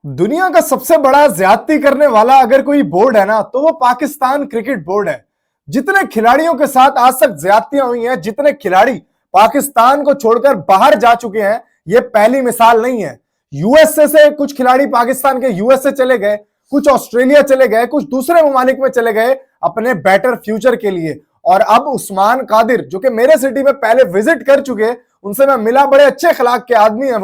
दुनिया का सबसे बड़ा ज्यादती करने वाला अगर कोई बोर्ड है ना तो वो पाकिस्तान क्रिकेट बोर्ड है। जितने खिलाड़ियों के साथ आज तक ज्यादतियां हुई हैं, जितने खिलाड़ी पाकिस्तान को छोड़कर बाहर जा चुके हैं, ये पहली मिसाल नहीं है। यूएसए से कुछ खिलाड़ी पाकिस्तान के यूएसए चले गए, कुछ ऑस्ट्रेलिया चले गए, कुछ दूसरे ममालिक में चले गए अपने बेटर फ्यूचर के लिए। और अब उस्मान कादिर जो कि मेरे सिटी में पहले विजिट कर चुके, उनसे मैं मिला, बड़े अच्छे अखलाक के आदमी है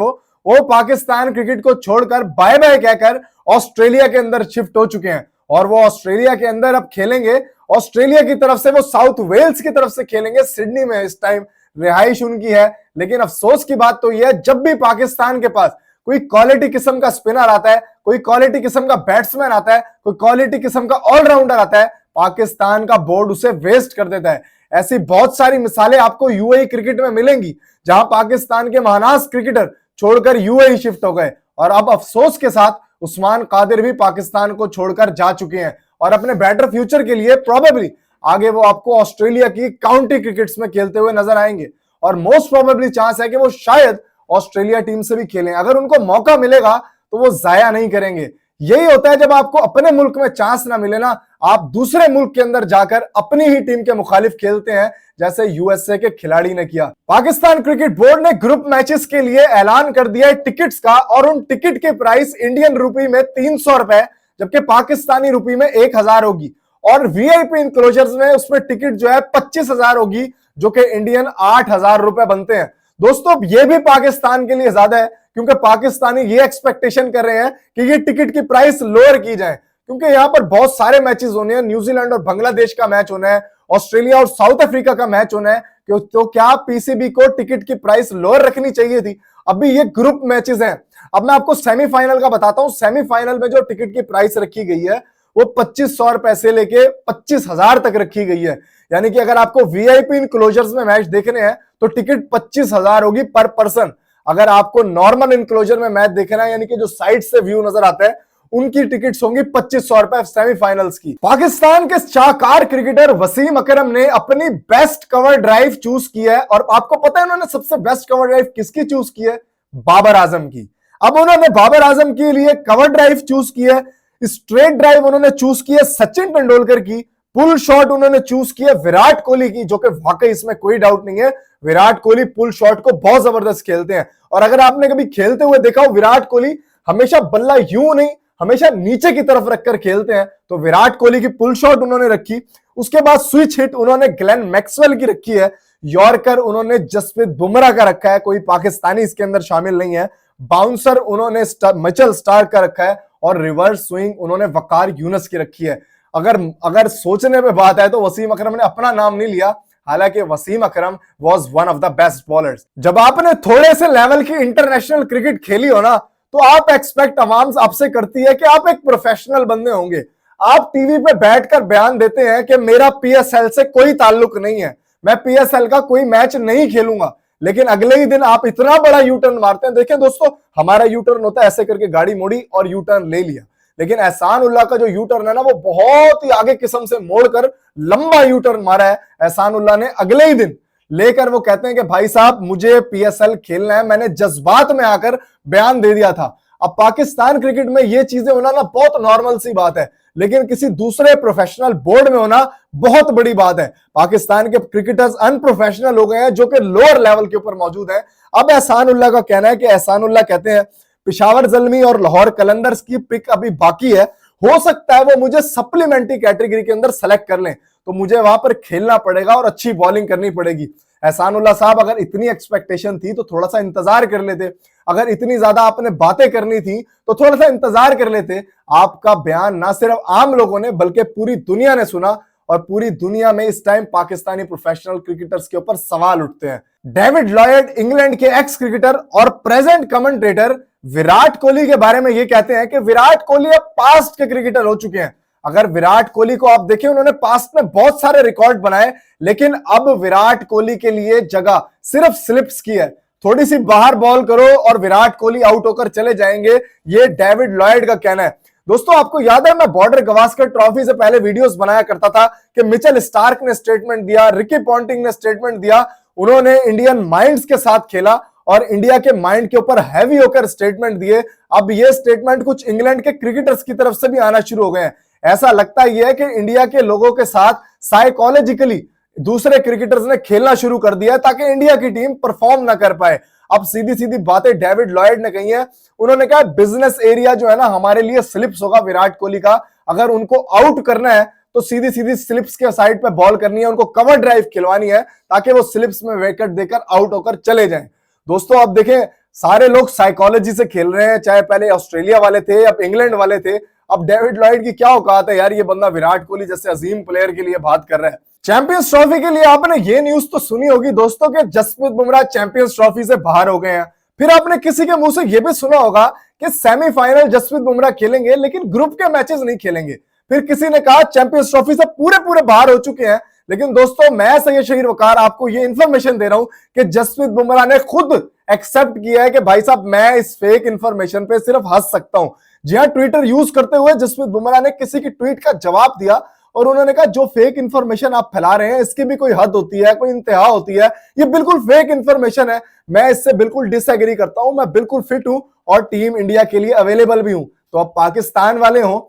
वो पाकिस्तान क्रिकेट को छोड़कर बाय बाय कहकर ऑस्ट्रेलिया के अंदर शिफ्ट हो चुके हैं। और वो ऑस्ट्रेलिया के अंदर अब खेलेंगे। ऑस्ट्रेलिया की तरफ से वो साउथ वेल्स की तरफ से खेलेंगे, सिडनी में इस टाइम रिहाइश उनकी है। लेकिन अफसोस की बात तो यह है, जब भी पाकिस्तान के पास कोई क्वालिटी किस्म का स्पिनर आता है, कोई क्वालिटी किस्म का बैट्समैन आता है, कोई क्वालिटी किस्म का ऑलराउंडर आता है, पाकिस्तान का बोर्ड उसे वेस्ट कर देता है। ऐसी बहुत सारी मिसालें आपको यूएई क्रिकेट में मिलेंगी, जहां पाकिस्तान के महानास क्रिकेटर छोड़कर यूएई शिफ्ट हो गए। और अब अफसोस के साथ उस्मान कादिर भी पाकिस्तान को छोड़कर जा चुके हैं और अपने बेटर फ्यूचर के लिए प्रोबेबली आगे वो आपको ऑस्ट्रेलिया की काउंटी क्रिकेट्स में खेलते हुए नजर आएंगे। और मोस्ट प्रोबेबली चांस है कि वो शायद ऑस्ट्रेलिया टीम से भी खेलें। अगर उनको मौका मिलेगा तो वो जाया नहीं करेंगे। यही होता है जब आपको अपने मुल्क में चांस ना मिले ना, आप दूसरे मुल्क के अंदर जाकर अपनी ही टीम के मुखालिफ खेलते हैं, जैसे यूएसए के खिलाड़ी ने किया। पाकिस्तान क्रिकेट बोर्ड ने ग्रुप मैचेस के लिए ऐलान कर दिया है टिकट्स का, और उन टिकट की प्राइस इंडियन रुपी में 300 रुपए, जबकि पाकिस्तानी रुपी में 1000 होगी। और वीआईपी इंक्लोजर्स में उसमें टिकट जो है 25,000 होगी, जो कि इंडियन 8,000 रुपए बनते हैं। दोस्तों ये भी पाकिस्तान के लिए ज्यादा है, क्योंकि पाकिस्तानी ये एक्सपेक्टेशन कर रहे हैं कि ये टिकट की प्राइस लोअर की जाए, क्योंकि यहां पर बहुत सारे मैचेस होने हैं। न्यूजीलैंड और बांग्लादेश का मैच होना है, ऑस्ट्रेलिया और साउथ अफ्रीका का मैच होना है। तो क्या पीसीबी को टिकट की प्राइस लोअर रखनी चाहिए थी? अभी ये ग्रुप मैचेस हैं। अब मैं आपको सेमीफाइनल का बताता हूं। सेमीफाइनल में जो टिकट की प्राइस रखी गई है वो 2500 रुपए से लेके 25,000 तक रखी गई है। यानी कि अगर आपको वीआईपी इनक्लोजर्स में मैच देखने हैं तो टिकट 25,000 होगी पर पर्सन। अगर आपको नॉर्मल इनक्लोजर में मैच देखना है, यानी कि जो साइड से व्यू नजर आता है, उनकी टिकट्स होंगी 2500 रुपए सेमीफाइनल्स की। पाकिस्तान के शाहकार क्रिकेटर वसीम अकरम ने अपनी बेस्ट कवर ड्राइव चूज की है। और आपको पता है उन्होंने सबसे बेस्ट कवर ड्राइव किसकी चूज की है? बाबर आजम की। अब उन्होंने बाबर आजम के लिए कवर ड्राइव चूज की है, स्ट्रेट ड्राइव उन्होंने चूज की है सचिन तेंदुलकर की, पुल शॉट उन्होंने चूज किया विराट कोहली की, जो कि वाकई इसमें कोई डाउट नहीं है, विराट कोहली पुल शॉट को बहुत जबरदस्त खेलते हैं। और अगर आपने कभी खेलते हुए देखा हो, विराट कोहली हमेशा बल्ला यूं नहीं, हमेशा नीचे की तरफ रखकर खेलते हैं। तो विराट कोहली की पुल शॉट उन्होंने रखी। उसके बाद स्विच हिट उन्होंने ग्लेन मैक्सवेल की रखी है। यॉर्कर उन्होंने जसप्रीत बुमराह का रखा है, कोई पाकिस्तानी इसके अंदर शामिल नहीं है। बाउंसर उन्होंने मिचेल स्टार्क का रखा है, और रिवर्स स्विंग उन्होंने वकार यूनुस की रखी है। अगर सोचने में बात है तो वसीम अकरम ने अपना नाम नहीं लिया, हालांकि Wasim Akram was one of the best bowlers. जब आपने थोड़े से लेवल की इंटरनेशनल क्रिकेट खेली हो ना, तो आप एक्सपेक्ट अवाम आपसे करती है कि आप एक प्रोफेशनल बंदे होंगे। आप टीवी पे बैठकर बयान देते हैं कि मेरा पीएसएल से कोई ताल्लुक नहीं है, मैं पीएसएल का कोई मैच नहीं खेलूंगा, लेकिन अगले ही दिन आप इतना बड़ा यू टर्न मारते हैं। देखिए दोस्तों, हमारा यू टर्न होता है ऐसे करके गाड़ी मोड़ी और यू टर्न ले लिया, लेकिन एहसान उल्लाह का जो यू टर्न है ना, वो बहुत ही आगे किस्म से मोड़कर लंबा यू टर्न मारा है एहसान उल्लाह ने। अगले ही दिन लेकर वो कहते हैं कि भाई साहब मुझे पीएसएल खेलना है, मैंने जज्बात में आकर बयान दे दिया था। अब पाकिस्तान क्रिकेट में ये चीजें होना ना बहुत नॉर्मल सी बात है, लेकिन किसी दूसरे प्रोफेशनल बोर्ड में होना बहुत बड़ी बात है। पाकिस्तान के क्रिकेटर्स अनप्रोफेशनल हो गए हैं, जो कि लोअर लेवल के ऊपर मौजूद हैं। अब एहसान उल्लाह का कहना है कि एहसान उल्लाह कहते हैं पेशावर ज़ल्मी और लाहौर कलंदर्स की पिक अभी बाकी है, हो सकता है वो मुझे सप्लीमेंट्री कैटेगरी के अंदर सेलेक्ट कर लें, तो मुझे वहां पर खेलना पड़ेगा और अच्छी बॉलिंग करनी पड़ेगी। एहसान उल्लाह साहब, अगर इतनी एक्सपेक्टेशन थी तो थोड़ा सा इंतजार कर लेते। अगर इतनी ज्यादा आपने बातें करनी थी तो थोड़ा सा इंतजार कर लेते। आपका बयान ना सिर्फ आम लोगों ने बल्कि पूरी दुनिया ने सुना, और पूरी दुनिया में इस टाइम पाकिस्तानी प्रोफेशनल क्रिकेटर्स के ऊपर सवाल उठते हैं। डेविड लॉयड, इंग्लैंड के एक्स क्रिकेटर और प्रेजेंट कमेंटेटर, विराट कोहली के बारे में ये कहते हैं कि विराट कोहली अब पास्ट के क्रिकेटर हो चुके हैं। अगर विराट कोहली को आप देखें, उन्होंने पास्ट में बहुत सारे रिकॉर्ड बनाए, लेकिन अब विराट कोहली के लिए जगह सिर्फ स्लिप्स की है। थोड़ी सी बाहर बॉल करो और विराट कोहली आउट होकर चले जाएंगे, ये डेविड लॉयड का कहना है। दोस्तों आपको याद है, मैं बॉर्डर गवास्कर ट्रॉफी से पहले वीडियोस बनाया करता था कि मिचेल स्टार्क ने स्टेटमेंट दिया, रिकी पॉन्टिंग ने स्टेटमेंट दिया, उन्होंने इंडियन माइंड्स के साथ खेला और इंडिया के माइंड के ऊपर हैवी होकर स्टेटमेंट दिए। अब ये स्टेटमेंट कुछ इंग्लैंड के क्रिकेटर्स की तरफ से भी आना शुरू हो गए हैं। ऐसा लगता ही है कि इंडिया के लोगों के साथ साइकोलॉजिकली दूसरे क्रिकेटर्स ने खेलना शुरू कर दिया ताकि इंडिया की टीम परफॉर्म ना कर पाए। अब सीधी सीधी बातें डेविड लॉयड ने कही है। उन्होंने कहा बिजनेस एरिया जो है ना हमारे लिए स्लिप्स होगा विराट कोहली का। अगर उनको आउट करना है तो सीधी सीधी स्लिप्स के साइड पे बॉल करनी है, उनको कवर ड्राइव खिलवानी है ताकि वो स्लिप्स में विकेट देकर आउट होकर चले जाएं। दोस्तों अब देखें, सारे लोग साइकोलॉजी से खेल रहे हैं, चाहे पहले ऑस्ट्रेलिया वाले थे अब इंग्लैंड वाले थे। अब डेविड लॉयड की क्या औकात है यार, ये बंदा विराट कोहली जैसे अजीम प्लेयर के लिए बात कर रहा है। चैंपियंस ट्रॉफी के लिए आपने ये न्यूज तो सुनी होगी दोस्तों कि जसप्रीत बुमराह चैंपियंस ट्रॉफी से बाहर हो गए हैं। फिर आपने किसी के मुंह से यह भी सुना होगा कि सेमीफाइनल जसप्रीत बुमराह खेलेंगे लेकिन ग्रुप के मैचेस नहीं खेलेंगे। फिर किसी ने कहा चैंपियंस ट्रॉफी से पूरे बाहर हो चुके हैं। लेकिन दोस्तों मैं सैयद शहीर वकार आपको ये इंफॉर्मेशन दे रहा हूं कि जसप्रीत बुमराह ने खुद एक्सेप्ट किया है कि भाई साहब मैं इस फेक इंफॉर्मेशन पे सिर्फ हंस सकता हूं। जी हां, ट्विटर यूज करते हुए जसप्रीत बुमराह ने किसी की ट्वीट का जवाब दिया और उन्होंने कहा जो फेक इंफॉर्मेशन आप फैला रहे हैं इसकी भी कोई हद होती है, कोई इंतहा होती है, ये बिल्कुल फेक इंफॉर्मेशन है। मैं इससे बिल्कुल डिसएग्री करता हूं, मैं बिल्कुल फिट हूं और टीम इंडिया के लिए अवेलेबल भी हूं। तो अब पाकिस्तान वाले हों,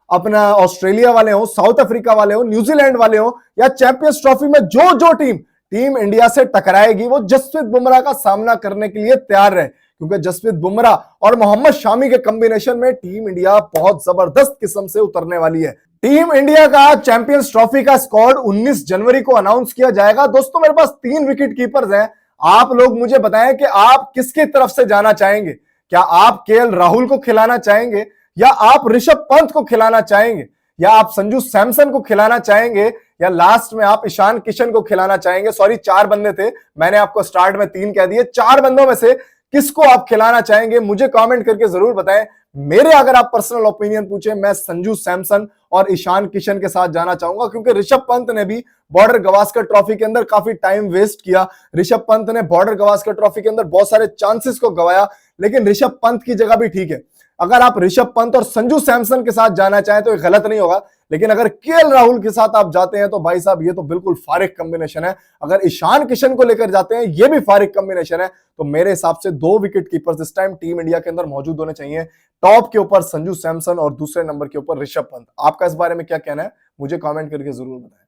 अपना ऑस्ट्रेलिया वाले हो, साउथ अफ्रीका वाले हो, न्यूजीलैंड वाले हो या चैंपियंस ट्रॉफी में जो टीम इंडिया से टकराएगी वो जसप्रीत बुमराह का सामना करने के लिए तैयार रहे, क्योंकि जसप्रीत बुमराह और मोहम्मद शामी के कॉम्बिनेशन में टीम इंडिया बहुत जबरदस्त किस्म से उतरने वाली है। टीम इंडिया का चैंपियंस ट्रॉफी का स्क्वाड 19 जनवरी को अनाउंस किया जाएगा। दोस्तों मेरे पास 3 विकेट कीपर्स हैं, आप लोग मुझे बताएं कि आप किसकी तरफ से जाना चाहेंगे। क्या आप केएल राहुल को खिलाना चाहेंगे या आप ऋषभ पंत को खिलाना चाहेंगे या आप संजू सैमसन को खिलाना चाहेंगे या लास्ट में आप ईशान किशन को खिलाना चाहेंगे। सॉरी 4 बंदे थे, मैंने आपको स्टार्ट में 3 कह दिए। 4 बंदों में से किसको आप खिलाना चाहेंगे मुझे कमेंट करके जरूर बताएं। मेरे अगर आप पर्सनल ओपिनियन पूछे, मैं संजू सैमसन और ईशान किशन के साथ जाना चाहूंगा, क्योंकि ऋषभ पंत ने भी बॉर्डर गवास्कर ट्रॉफी के अंदर काफी टाइम वेस्ट किया। ऋषभ पंत ने बॉर्डर गवास्कर ट्रॉफी के अंदर बहुत सारे चांसेस को गवाया, लेकिन ऋषभ पंत की जगह भी ठीक है। अगर आप ऋषभ पंत और संजू सैमसन के साथ जाना चाहें तो ये गलत नहीं होगा, लेकिन अगर केएल राहुल के साथ आप जाते हैं तो भाई साहब ये तो बिल्कुल फारिक कॉम्बिनेशन है। अगर ईशान किशन को लेकर जाते हैं ये भी फारिक कॉम्बिनेशन है। तो मेरे हिसाब से 2 विकेट कीपर्स इस टाइम टीम इंडिया के अंदर मौजूद होने चाहिए। टॉप के ऊपर संजू सैमसन और दूसरे नंबर के ऊपर ऋषभ पंत। आपका इस बारे में क्या कहना है मुझे कमेंट करके जरूर बताएं।